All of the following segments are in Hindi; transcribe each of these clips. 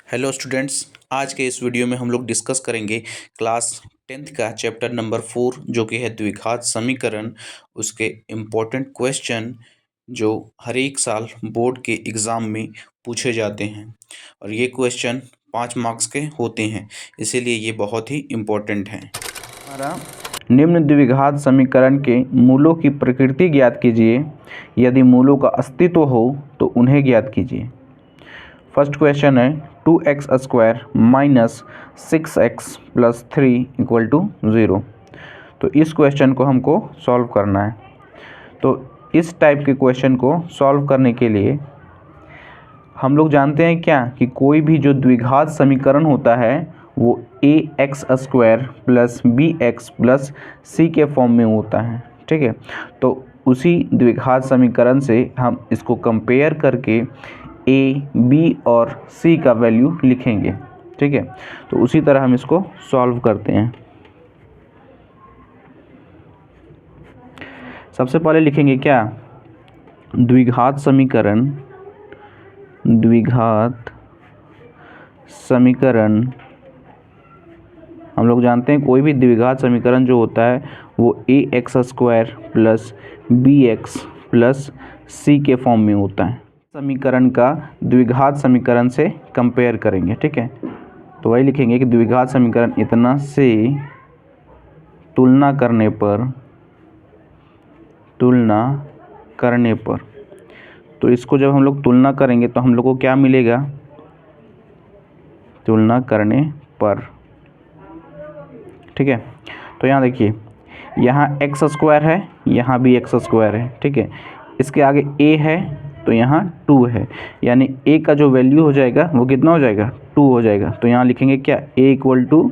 हेलो स्टूडेंट्स, आज के इस वीडियो में हम लोग डिस्कस करेंगे क्लास 10th का चैप्टर नंबर 4 जो कि है द्विघात समीकरण। उसके इम्पोर्टेंट क्वेश्चन जो हर एक साल बोर्ड के एग्ज़ाम में पूछे जाते हैं और ये क्वेश्चन 5 मार्क्स के होते हैं, इसीलिए ये बहुत ही इम्पोर्टेंट हैं। हमारा निम्न द्विघात समीकरण के मूलों की प्रकृति ज्ञात कीजिए। यदि मूलों का अस्तित्व हो तो उन्हें ज्ञात कीजिए। फर्स्ट क्वेश्चन है 2x² minus 6x plus 3 equal to 0। तो इस क्वेश्चन को हमको सॉल्व करना है। तो इस टाइप के क्वेश्चन को सॉल्व करने के लिए हम लोग जानते हैं क्या कि कोई भी जो द्विघात समीकरण होता है वो ax² plus bx plus c के फॉर्म में होता है। ठीक है, तो उसी द्विघात समीकरण से हम इसको कंपेयर करके a, b और c का वैल्यू लिखेंगे। ठीक है, तो उसी तरह हम इसको सॉल्व करते हैं। सबसे पहले लिखेंगे क्या, द्विघात समीकरण हम लोग जानते हैं कोई भी द्विघात समीकरण जो होता है वो ax² plus bx plus c के फॉर्म में होता है। समीकरण का द्विघात समीकरण से कंपेयर करेंगे। ठीक है, तो वही लिखेंगे कि द्विघात समीकरण इतना से तुलना करने पर तो इसको जब हम लोग तुलना करेंगे तो हम लोग को क्या मिलेगा, तुलना करने पर। ठीक है, तो यहाँ देखिए, यहाँ x² है, यहाँ भी x² है। ठीक है, इसके आगे a है तो यहाँ 2 है, यानी a का जो वैल्यू हो जाएगा वो कितना हो जाएगा, 2 हो जाएगा। तो यहाँ लिखेंगे क्या, a इक्वल टू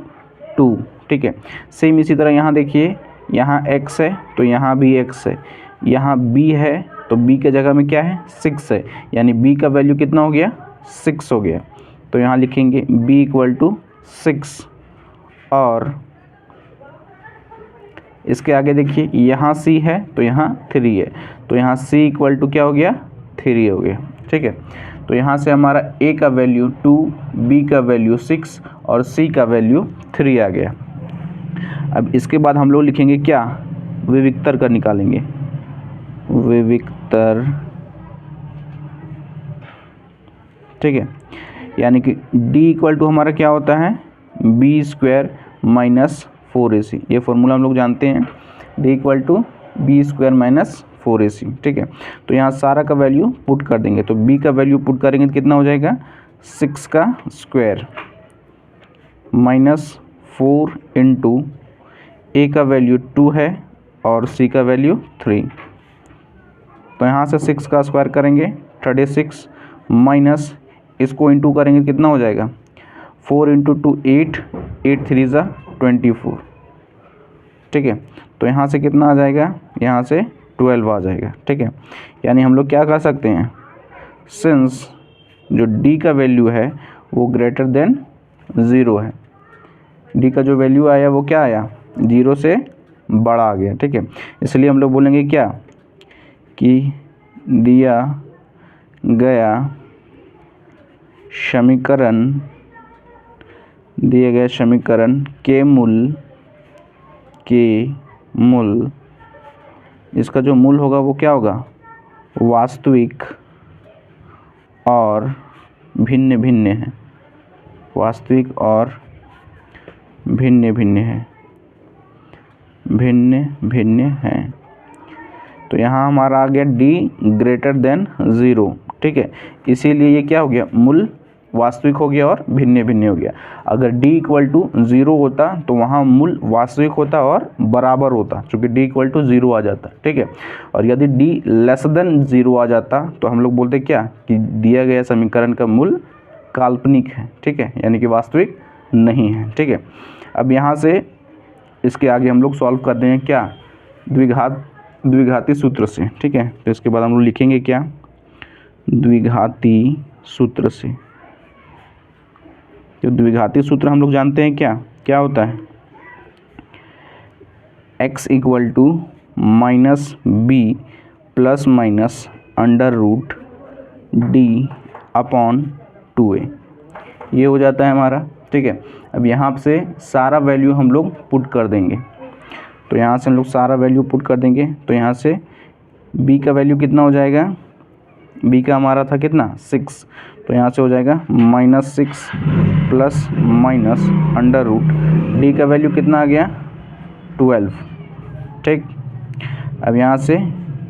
2। ठीक है, सेम इसी तरह यहाँ देखिए, यहाँ x है तो यहाँ भी x है, यहाँ b है तो b के जगह में क्या है, 6 है, यानी b का वैल्यू कितना हो गया, 6 हो गया। तो यहाँ लिखेंगे b इक्वल टू 6 और इसके आगे देखिए यहाँ c है तो यहाँ 3 है, तो यहाँ c इक्वल टू क्या हो गया, 3 हो गया। ठीक है, तो यहाँ से हमारा a का वैल्यू 2, b का वैल्यू 6 और c का वैल्यू 3 आ गया। अब इसके बाद हम लोग लिखेंगे क्या, विविक्तर का निकालेंगे, विविक्तर। ठीक है, यानी कि d इक्वल टू हमारा क्या होता है, b² माइनस 4ac। ये फॉर्मूला हम लोग जानते हैं, d equal to b² minus 4ac। ठीक है, तो यहाँ सारा का वैल्यू पुट कर देंगे, तो b का वैल्यू पुट करेंगे तो कितना हो जाएगा, 6 का स्क्वायर माइनस 4 इंटू a का वैल्यू 2 है और c का वैल्यू 3। तो यहाँ से 6 का स्क्वायर करेंगे 36 माइनस इसको इंटू करेंगे कितना हो जाएगा, 4 इंटू 2 8, 8 3 ज़ा 24। ठीक है, तो यहाँ से कितना आ जाएगा, यहाँ से 12 आ जाएगा। ठीक है, यानी हम लोग क्या कर सकते हैं, सिंस जो d का वैल्यू है वो ग्रेटर देन 0 है, d का जो वैल्यू आया वो क्या आया, 0 से बड़ा आ गया। ठीक है, इसलिए हम लोग बोलेंगे क्या कि दिया गया समीकरण के मूल इसका जो मूल होगा वो क्या होगा, वास्तविक और भिन्न भिन्न है। तो यहाँ हमारा आ गया d ग्रेटर देन 0। ठीक है, इसीलिए ये क्या हो गया, मूल वास्तविक हो गया और भिन्न हो गया। अगर d इक्वल टू 0 होता तो वहाँ मूल वास्तविक होता और बराबर होता, क्योंकि d इक्वल टू 0 आ जाता। ठीक है, और यदि d लेस देन 0 आ जाता तो हम लोग बोलते क्या कि दिया गया समीकरण का मूल काल्पनिक है। ठीक है, यानी कि वास्तविक नहीं है। ठीक है, अब यहाँ से इसके आगे हम लोग सॉल्व कर देंगे क्या, द्विघाती सूत्र से। ठीक है, तो इसके बाद हम लोग लिखेंगे क्या, द्विघाती सूत्र से। तो द्विघाती सूत्र हम लोग जानते हैं क्या क्या होता है, x equal to minus b plus minus under root d upon 2a। ये हो जाता है हमारा, ठीक है। अब यहाँ से सारा वैल्यू हम लोग पुट कर देंगे, तो यहाँ से हम लोग सारा वैल्यू पुट कर देंगे। तो यहाँ से b का वैल्यू कितना हो जाएगा, b का हमारा था कितना 6, तो यहाँ से हो जाएगा -6 plus minus under root, d का वैल्यू कितना आ गया 12, ठीक। अब यहाँ से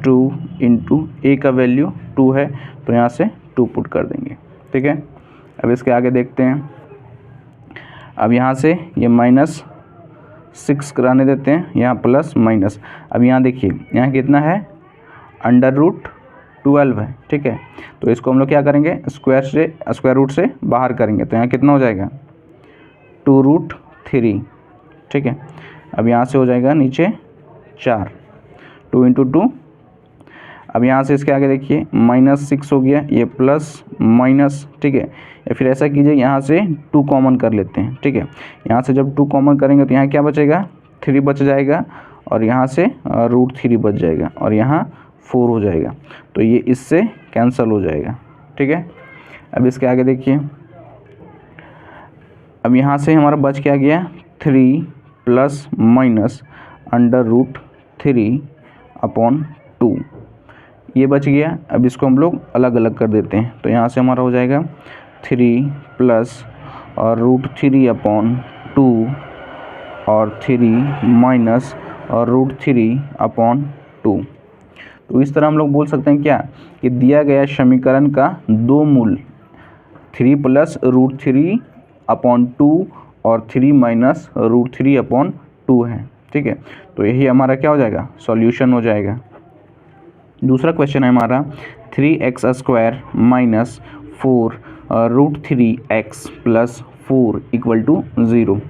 2 इंटू a का वैल्यू 2 है, तो यहाँ से 2 पुट कर देंगे, ठीक है। अब इसके आगे देखते हैं। अब यहाँ से ये -6 कराने देते हैं, यहाँ प्लस माइनस। अब यहाँ देखिए यहाँ कितना है अंडर रूट 12 है, ठीक है। तो इसको हम लोग क्या करेंगे, स्क्वायर रूट से बाहर करेंगे, तो यहाँ कितना हो जाएगा 2√3, ठीक है। अब यहाँ से हो जाएगा नीचे 4, 2 इंटू 2। अब यहाँ से इसके आगे देखिए -6 हो गया, ये प्लस माइनस, ठीक है। या फिर ऐसा कीजिए यहाँ से 2 कॉमन कर लेते हैं, ठीक है। यहाँ से जब 2 कॉमन करेंगे तो यहाँ क्या बचेगा 3 बच जाएगा, और यहाँ से √3 बच जाएगा, और यहाँ 4 हो जाएगा, तो ये इससे कैंसिल हो जाएगा, ठीक है। अब इसके आगे देखिए, अब यहाँ से हमारा बच क्या गया 3 प्लस माइनस अंडर रूट 3/2, ये बच गया। अब इसको हम लोग अलग अलग कर देते हैं, तो यहाँ से हमारा हो जाएगा 3 प्लस और √3/2 और 3 माइनस और √3/2। तो इस तरह हम लोग बोल सकते हैं क्या कि दिया गया समीकरण का दो मूल 3 प्लस √3/2 और 3 माइनस √3/2 है, ठीक है। तो यही हमारा क्या हो जाएगा सॉल्यूशन हो जाएगा। दूसरा क्वेश्चन है हमारा 3x² माइनस 4√3x प्लस 4 = 0।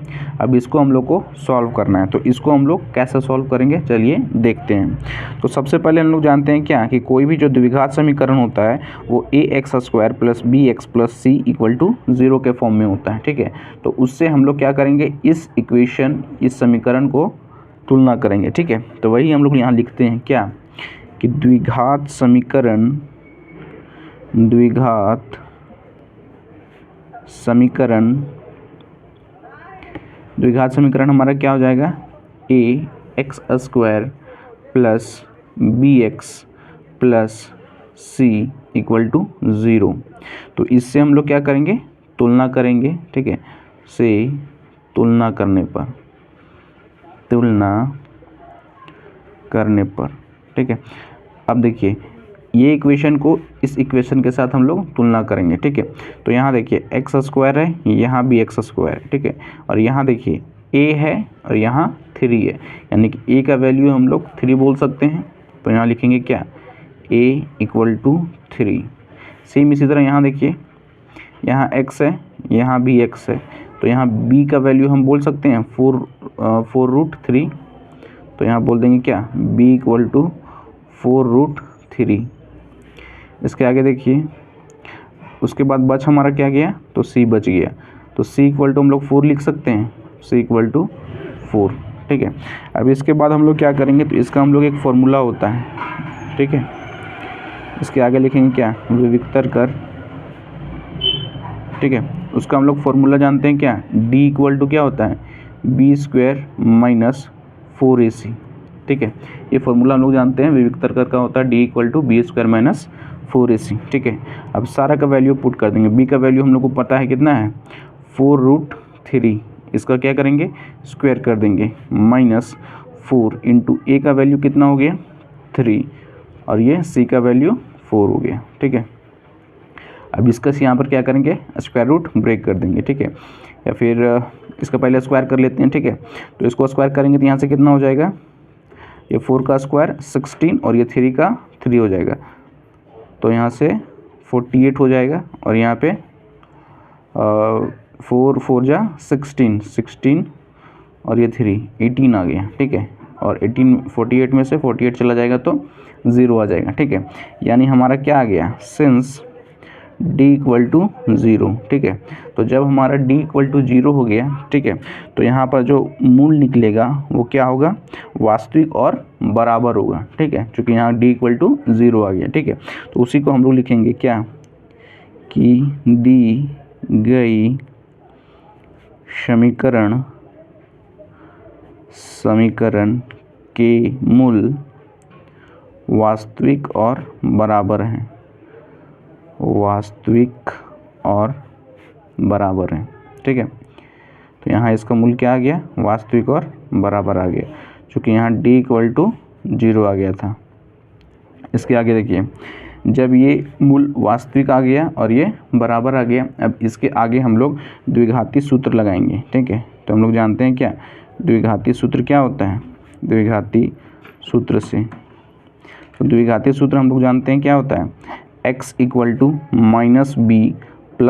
अब इसको हम लोग को सॉल्व करना है, तो इसको हम लोग कैसे सॉल्व करेंगे चलिए देखते हैं। तो सबसे पहले हम लोग जानते हैं क्या कि कोई भी जो द्विघात समीकरण होता है वो ax² plus bx plus c = 0 के फॉर्म में होता है, ठीक है। तो उससे हम लोग क्या करेंगे, इस समीकरण को तुलना करेंगे, ठीक है। तो वही हम लोग यहाँ लिखते हैं क्या कि द्विघात समीकरण हमारा क्या हो जाएगा ax² plus bx plus c = 0। तो इससे हम लोग क्या करेंगे तुलना करेंगे, ठीक है, से तुलना करने पर, ठीक है। अब देखिए ये इक्वेशन को इस इक्वेशन के साथ हम लोग तुलना करेंगे, ठीक है। तो यहाँ देखिए x² है, यहाँ भी x², ठीक है। और यहाँ देखिए a है और यहाँ 3 है, यानी कि a का वैल्यू हम लोग 3 बोल सकते हैं। तो यहाँ लिखेंगे क्या a = 3। सेम इसी तरह यहाँ देखिए यहाँ x है, यहाँ भी x है, तो यहाँ b का वैल्यू हम बोल सकते हैं 4√3। तो यहाँ बोल देंगे क्या b = 4√3। इसके आगे देखिए उसके बाद बच हमारा क्या गया, तो c बच गया। तो c = हम लोग 4 लिख सकते हैं, c = 4, ठीक है। अब इसके बाद हम लोग क्या करेंगे, तो इसका हम लोग एक फॉर्मूला होता है, ठीक है। इसके आगे लिखेंगे क्या विविक्तर कर, ठीक है। उसका हम लोग फॉर्मूला जानते हैं क्या d = क्या होता है b² माइनस 4ac, ठीक है। ये फॉर्मूला हम लोग जानते हैं विविक्तर कर का होता है d = b² माइनस 4ac, ठीक है। अब सारा का वैल्यू पुट कर देंगे। b का वैल्यू हम लोग को पता है कितना है 4√3, इसका क्या करेंगे स्क्वायर कर देंगे, माइनस 4 इंटू a का वैल्यू कितना हो गया 3 और ये c का वैल्यू 4 हो गया, ठीक है। अब इसका यहाँ पर क्या करेंगे स्क्वायर रूट ब्रेक कर देंगे, ठीक है। या फिर इसका पहले स्क्वायर कर लेते हैं, ठीक है। तो इसको स्क्वायर करेंगे तो यहाँ से कितना हो जाएगा, ये 4 का स्क्वायर 16 और ये 3 का 3 हो जाएगा, तो यहाँ से 48 हो जाएगा। और यहाँ पे 4 4 जा 16 और ये 3 18 आ गया, ठीक है। और 48 में से 48 चला जाएगा तो 0 आ जाएगा, ठीक है। यानी हमारा क्या आ गया सिंस d = 0, ठीक है। तो जब हमारा d = 0 हो गया, ठीक है, तो यहाँ पर जो मूल निकलेगा वो क्या होगा वास्तविक और बराबर होगा, ठीक है, क्योंकि यहाँ d = 0 आ गया, ठीक है। तो उसी को हम लोग लिखेंगे क्या कि गई समीकरण के मूल वास्तविक और बराबर हैं। ठीक है, तो यहाँ इसका मूल क्या आ गया, वास्तविक और बराबर आ गया, क्योंकि यहाँ d = 0 आ गया था। इसके आगे देखिए, जब ये मूल वास्तविक आ गया और ये बराबर आ गया, अब इसके आगे हम लोग द्विघाती सूत्र लगाएंगे। ठीक है, तो हम लोग जानते हैं क्या द्विघाती सूत्र क्या होता है। द्विघाती सूत्र हम लोग जानते हैं क्या होता है, x = -b ±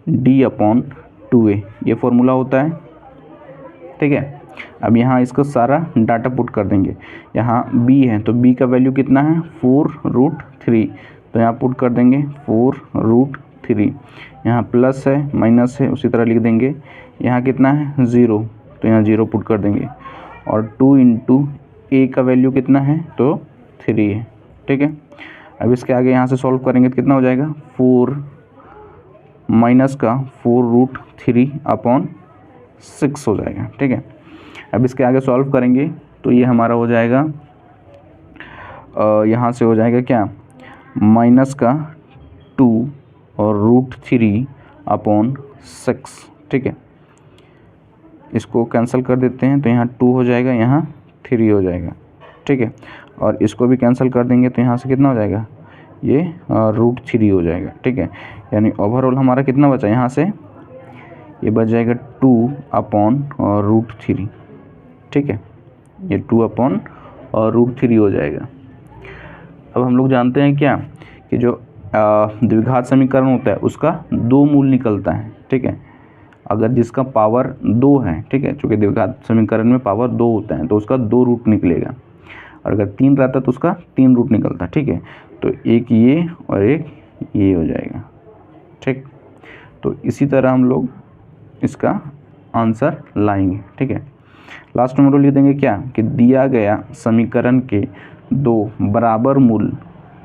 √d/2a, ये फॉर्मूला होता है। ठीक है, अब यहाँ इसका सारा डाटा पुट कर देंगे। यहाँ b है तो b का वैल्यू कितना है, 4√3, तो यहाँ पुट कर देंगे 4√3। यहाँ प्लस है माइनस है उसी तरह लिख देंगे। यहाँ कितना है 0, तो यहाँ 0 पुट कर देंगे। और 2 × a का वैल्यू कितना है, तो 3 है। ठीक है, अब इसके आगे यहाँ से सॉल्व करेंगे तो कितना हो जाएगा, 4 माइनस का 4√3/6 हो जाएगा। ठीक है, अब इसके आगे सॉल्व करेंगे तो ये हमारा हो जाएगा, यहाँ से हो जाएगा क्या, माइनस का 2 और √3/6। ठीक है, इसको कैंसिल कर देते हैं तो यहाँ 2 हो जाएगा, यहाँ 3 हो जाएगा। ठीक है, और इसको भी कैंसिल कर देंगे तो यहाँ से कितना हो जाएगा, ये √3 हो जाएगा। ठीक है, यानी ओवरऑल हमारा कितना बचा, यहाँ से ये बच जाएगा 2/√3। ठीक है, ये 2/√3 हो जाएगा। अब हम लोग जानते हैं क्या कि जो द्विघात समीकरण होता है उसका 2 मूल निकलता है। ठीक है, अगर जिसका पावर 2 है, ठीक है, चूँकि द्विघात समीकरण में पावर 2 होता है तो उसका 2 रूट निकलेगा, और अगर 3 रहता तो उसका 3 रूट निकलता। ठीक है, तो एक ये और एक ये हो जाएगा। ठीक, तो इसी तरह हम लोग इसका आंसर लाएंगे। ठीक है, लास्ट में हम लोग लिख देंगे क्या कि दिया गया समीकरण के 2 बराबर मूल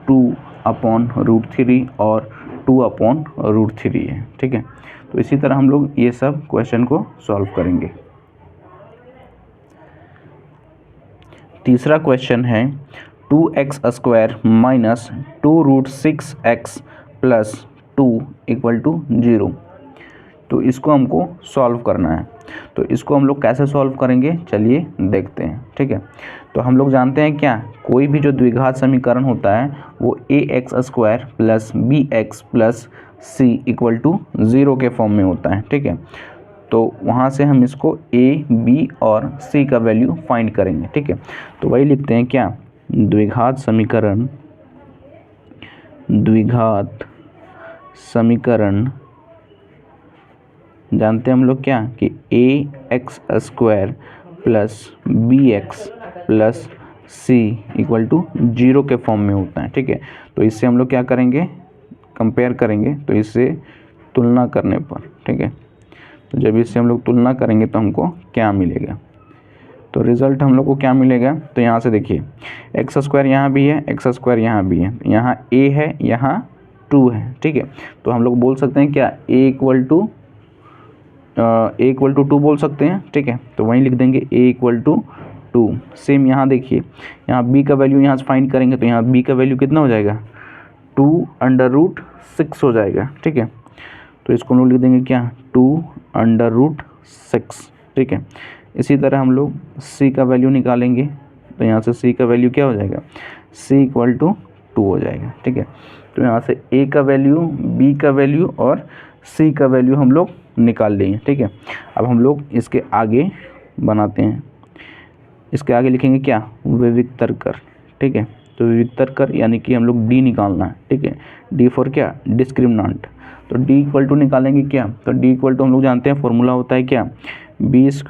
2/√3 और 2/√3 है। ठीक है, तो इसी तरह हम लोग ये सब क्वेश्चन को सॉल्व करेंगे। तीसरा क्वेश्चन है 2x² - 2√6x + 2 = 0। तो इसको हमको सॉल्व करना है। तो इसको हम लोग कैसे सॉल्व करेंगे, चलिए देखते हैं। ठीक है, तो हम लोग जानते हैं क्या, कोई भी जो द्विघात समीकरण होता है वो ax² + bx + c = 0 के फॉर्म में होता है। ठीक है, तो वहाँ से हम इसको a, b और c का वैल्यू फाइंड करेंगे। ठीक है, तो वही लिखते हैं क्या, द्विघात समीकरण जानते हैं हम लोग क्या कि ax² + bx + c = 0 के फॉर्म में होता है। ठीक है, तो इससे हम लोग क्या करेंगे, कंपेयर करेंगे, तो इससे तुलना करने पर, ठीक है, तो जब इससे हम लोग तुलना करेंगे तो हमको क्या मिलेगा, तो रिज़ल्ट हम लोग को क्या मिलेगा, तो यहाँ से देखिए x² यहाँ भी है, x² यहाँ भी है, यहाँ a है, यहाँ 2 है। ठीक है, तो हम लोग बोल सकते हैं क्या a = 2 बोल सकते हैं। ठीक है, तो वहीं लिख देंगे a = 2। सेम यहाँ देखिए, यहाँ b का वैल्यू यहाँ से फाइंड करेंगे तो यहाँ b का वैल्यू कितना हो जाएगा, 2√6 हो जाएगा। ठीक है, तो इसको हम लोग लिख देंगे क्या, 2√6। ठीक है, इसी तरह हम लोग c का वैल्यू निकालेंगे तो यहाँ से c का वैल्यू क्या हो जाएगा, c = 2 हो जाएगा। ठीक है, तो यहाँ से a का वैल्यू, b का वैल्यू और c का वैल्यू हम लोग निकाल लेंगे। ठीक है, अब हम लोग इसके आगे बनाते हैं, इसके आगे लिखेंगे क्या, विविक्तर कर। ठीक है, तो विविक्तर कर यानी कि हम लोग d निकालना है। ठीक है, d फॉर क्या, डिस्क्रिमिनेंट। तो d = निकालेंगे क्या, तो d = हम लोग जानते हैं फॉर्मूला होता है क्या, b² -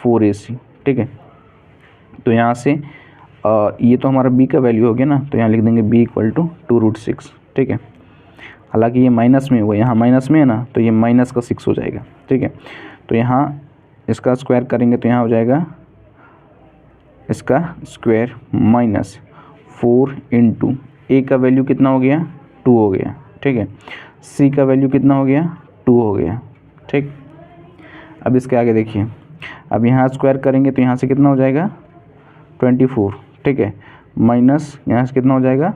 4ac। ठीक है, तो यहाँ से ये तो हमारा b का वैल्यू हो गया ना, तो यहाँ लिख देंगे b = 2√6। ठीक है, हालांकि ये माइनस में हुआ, यहाँ माइनस में है ना, तो ये -6 हो जाएगा। ठीक है, तो यहाँ इसका स्क्वायर करेंगे तो यहाँ हो जाएगा इसका स्क्वायर -4 × a का वैल्यू कितना हो गया, 2 हो गया। ठीक है, सी का वैल्यू कितना हो गया, 2 हो गया। ठीक, अब इसके आगे देखिए, अब यहाँ स्क्वायर करेंगे तो यहाँ से कितना हो जाएगा 24। ठीक है, माइनस यहाँ से कितना हो जाएगा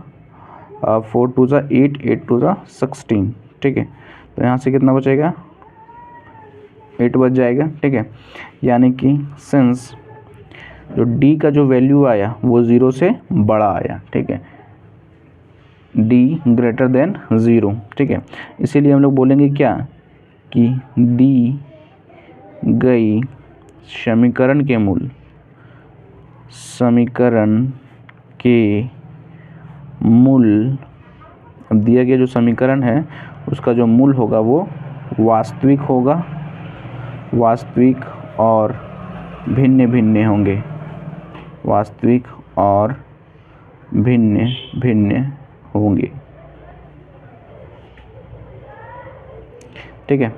4 2 ज़ा 8, 8 2 ज़ा 16। ठीक है, तो यहाँ से कितना बचेगा 8 बच जाएगा। ठीक है, यानी कि सिंस जो डी का जो वैल्यू आया वो 0 से बड़ा आया। ठीक है, डी ग्रेटर देन 0। ठीक है, इसीलिए हम लोग बोलेंगे क्या कि दी गई समीकरण के मूल, समीकरण के मूल, दिया गया जो समीकरण है उसका जो मूल होगा वो वास्तविक होगा, वास्तविक और भिन्न भिन्न होंगे, वास्तविक और भिन्न भिन्न होंगे। ठीक है,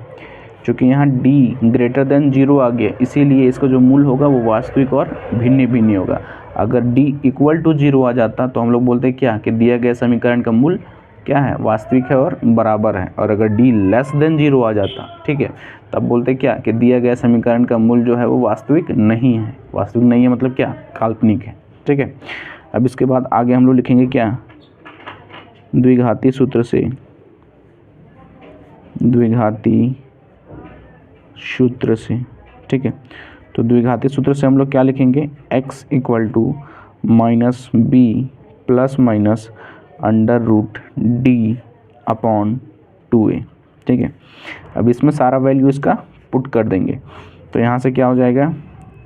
चूँकि यहाँ d ग्रेटर देन 0 आ गया, इसीलिए इसका जो मूल होगा वो वास्तविक और भिन्न भिन्न होगा। अगर d इक्वल टू 0 आ जाता तो हम लोग बोलते क्या कि दिया गया समीकरण का मूल क्या है, वास्तविक है और बराबर है। और अगर d लेस देन 0 आ जाता, ठीक है, तब बोलते क्या कि दिया गया समीकरण का मूल जो है वो वास्तविक नहीं है। वास्तविक नहीं है मतलब क्या, काल्पनिक है। ठीक है, अब इसके बाद आगे हम लोग लिखेंगे क्या, द्विघाती सूत्र से, द्विघाती सूत्र से। ठीक है, तो द्विघाती सूत्र से हम लोग क्या लिखेंगे, x equal to minus b plus minus under root d upon 2a। ठीक है, अब इसमें सारा वैल्यू इसका पुट कर देंगे, तो यहाँ से क्या हो जाएगा,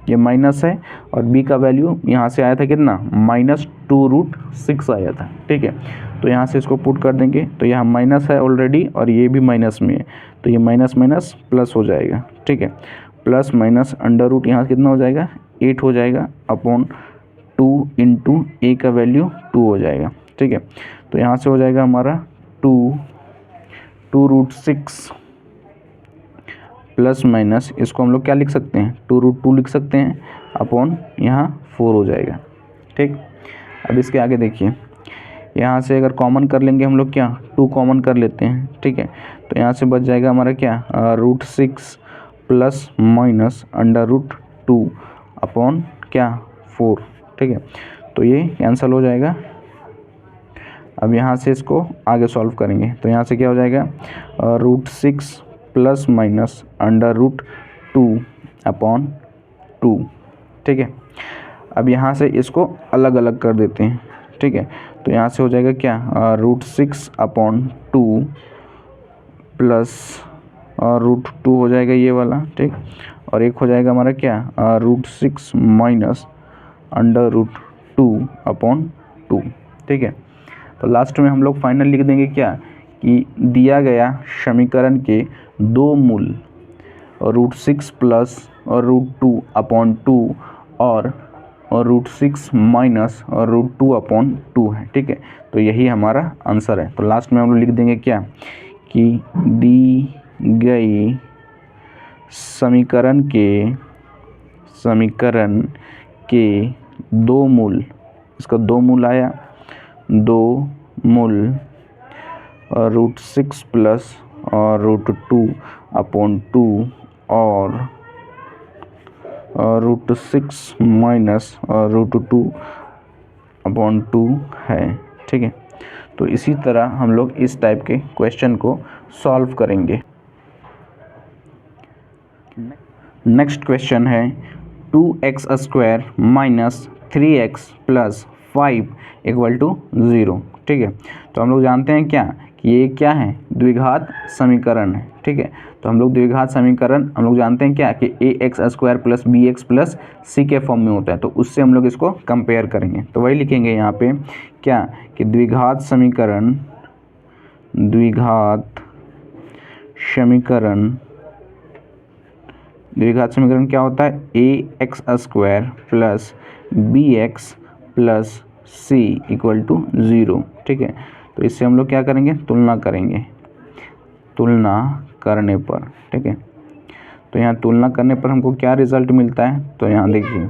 ये माइनस है और b का वैल्यू यहाँ से आया था कितना, -2√6 आया था। ठीक है, तो यहाँ से इसको पुट कर देंगे, तो यहाँ माइनस है ऑलरेडी और ये भी माइनस में है, तो ये माइनस माइनस प्लस हो जाएगा। ठीक है, प्लस माइनस अंडर रूट यहाँ कितना हो जाएगा 8 हो जाएगा अपॉन 2 इंटू ए का वैल्यू 2 हो जाएगा। ठीक है, तो यहाँ से हो जाएगा हमारा 2√6 प्लस माइनस, इसको हम लोग क्या लिख सकते हैं 2√2 लिख सकते हैं अपॉन यहाँ 4 हो जाएगा। ठीक, अब इसके आगे देखिए, यहाँ से अगर कॉमन कर लेंगे हम लोग क्या, 2 कॉमन कर लेते हैं। ठीक है, तो यहाँ से बच जाएगा हमारा क्या, √6 plus minus under root 2 upon क्या 4। ठीक है, तो ये कैंसिल हो जाएगा। अब यहाँ से इसको आगे सॉल्व करेंगे, तो यहाँ से क्या हो जाएगा, √6 plus minus under root 2 upon 2। ठीक है, अब यहाँ से इसको अलग अलग कर देते हैं। ठीक है, तो यहाँ से हो जाएगा क्या, √6 अपॉन 2 प्लस √2 हो जाएगा ये वाला। ठीक, और एक हो जाएगा हमारा क्या, √6 माइनस अंडर रूट 2 अपॉन 2। ठीक है, तो लास्ट में हम लोग फाइनल लिख देंगे क्या कि दिया गया समीकरण के दो मूल √6 प्लस और √2 अपॉन 2 और √6 माइनस और √2 अपॉन 2 है। ठीक है, तो यही हमारा आंसर है। तो लास्ट में हम लोग लिख देंगे क्या कि दी गई समीकरण के दो मूल, इसका दो मूल आया, दो मूल √6 प्लस और √2 अपॉन 2 और √6 माइनस और √2 अपॉन 2 है। ठीक है, तो इसी तरह हम लोग इस टाइप के क्वेश्चन को सॉल्व करेंगे। नेक्स्ट क्वेश्चन है 2x² minus 3x plus 5 equal to 0। ठीक है, तो हम लोग जानते हैं क्या कि ये क्या है, द्विघात समीकरण है। ठीक है, तो हम लोग द्विघात समीकरण हम लोग जानते हैं क्या कि ax² plus bx plus c के फॉर्म में होता है, तो उससे हम लोग इसको कंपेयर करेंगे। तो वही लिखेंगे यहाँ पे क्या कि द्विघात समीकरण क्या होता है, ax² plus bx plus c equal to 0। ठीक है, तो इससे हम लोग क्या करेंगे, तुलना करेंगे, तुलना करने पर। ठीक है, तो यहाँ तुलना करने पर हमको क्या रिज़ल्ट मिलता है, तो यहाँ देखिए,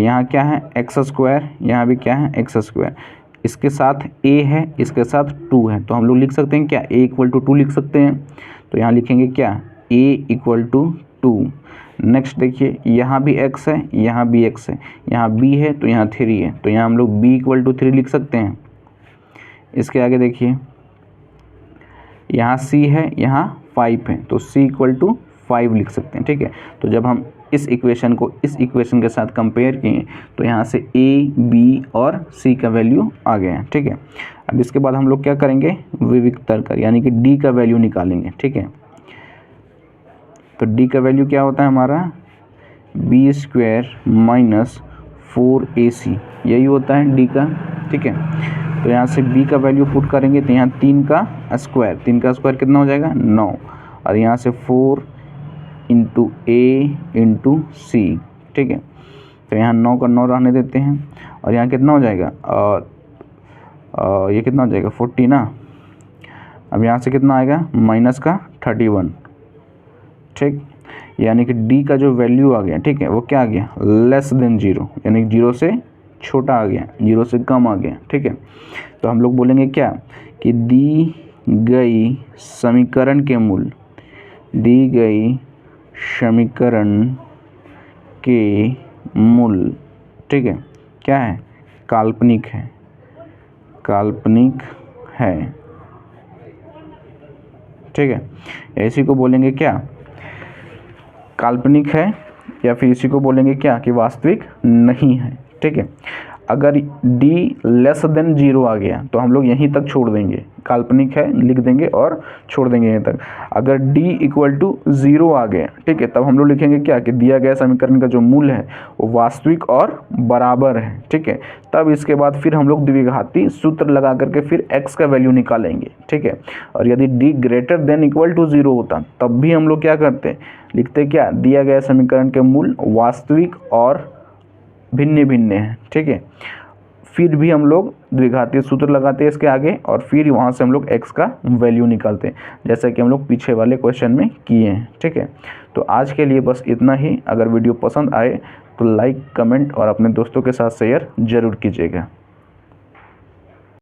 यहाँ क्या है x², यहाँ भी क्या है x²। इसके साथ a है, इसके साथ 2 है, तो हम लोग लिख सकते हैं क्या, a इक्वल टू 2 लिख सकते हैं। तो यहाँ लिखेंगे क्या, a इक्वल टू 2। नेक्स्ट देखिए, यहाँ भी x है, यहाँ भी x है, यहाँ b है तो यहाँ 3 है, तो यहाँ हम लोग b इक्वल टू 3 लिख सकते हैं। इसके आगे देखिए, यहाँ c है, यहाँ 5 है, तो c इक्वल टू 5 लिख सकते हैं। ठीक है, तो जब हम इस इक्वेशन को इस इक्वेशन के साथ कंपेयर किए तो यहाँ से a, b और c का वैल्यू आ गया है। ठीक है, अब इसके बाद हम लोग क्या करेंगे, विविक्तर कर यानी कि d का वैल्यू निकालेंगे। ठीक है, तो d का वैल्यू क्या होता है हमारा, b² माइनस 4ac, यही होता है d का। ठीक है, तो यहाँ से b का वैल्यू पुट करेंगे तो यहाँ 3 का स्क्वायर कितना हो जाएगा, 9, और यहाँ से 4 इंटू a इंटू सी। ठीक है, तो यहाँ 9 का 9 रहने देते हैं, और यहाँ कितना हो जाएगा, ये कितना हो जाएगा 40 ना। अब यहाँ से कितना आएगा, माइनस का 31। ठीक, यानी कि d का जो वैल्यू आ गया, ठीक है, वो क्या आ गया, लेस देन 0, यानी 0 से छोटा आ गया, 0 से कम आ गया। ठीक है, तो हम लोग बोलेंगे क्या कि दी गई समीकरण के मूल, दी गई समीकरण के मूल, ठीक है, क्या है, काल्पनिक है, काल्पनिक है। ठीक है, इसी को बोलेंगे क्या, काल्पनिक है, या फिर इसी को बोलेंगे क्या कि वास्तविक नहीं है। ठीक है, अगर d लेस देन 0 आ गया तो हम लोग यहीं तक छोड़ देंगे, काल्पनिक है लिख देंगे और छोड़ देंगे यहीं तक। अगर d इक्वल टू 0 आ गया, ठीक है, तब हम लोग लिखेंगे क्या कि दिया गया समीकरण का जो मूल है वो वास्तविक और बराबर है। ठीक है, तब इसके बाद फिर हम लोग द्विघाती सूत्र लगा करके फिर x का वैल्यू निकालेंगे। ठीक है, और यदि d greater than equal to 0 होता तब भी हम लोग क्या करते, लिखते क्या, दिया गया समीकरण के मूल वास्तविक और भिन्न भिन्न है। ठीक है, फिर भी हम लोग द्विघाती सूत्र लगाते हैं इसके आगे, और फिर वहाँ से हम लोग x का वैल्यू निकालते हैं, जैसा कि हम लोग पीछे वाले क्वेश्चन में किए हैं। ठीक है, तो आज के लिए बस इतना ही। अगर वीडियो पसंद आए तो लाइक, कमेंट और अपने दोस्तों के साथ शेयर जरूर कीजिएगा।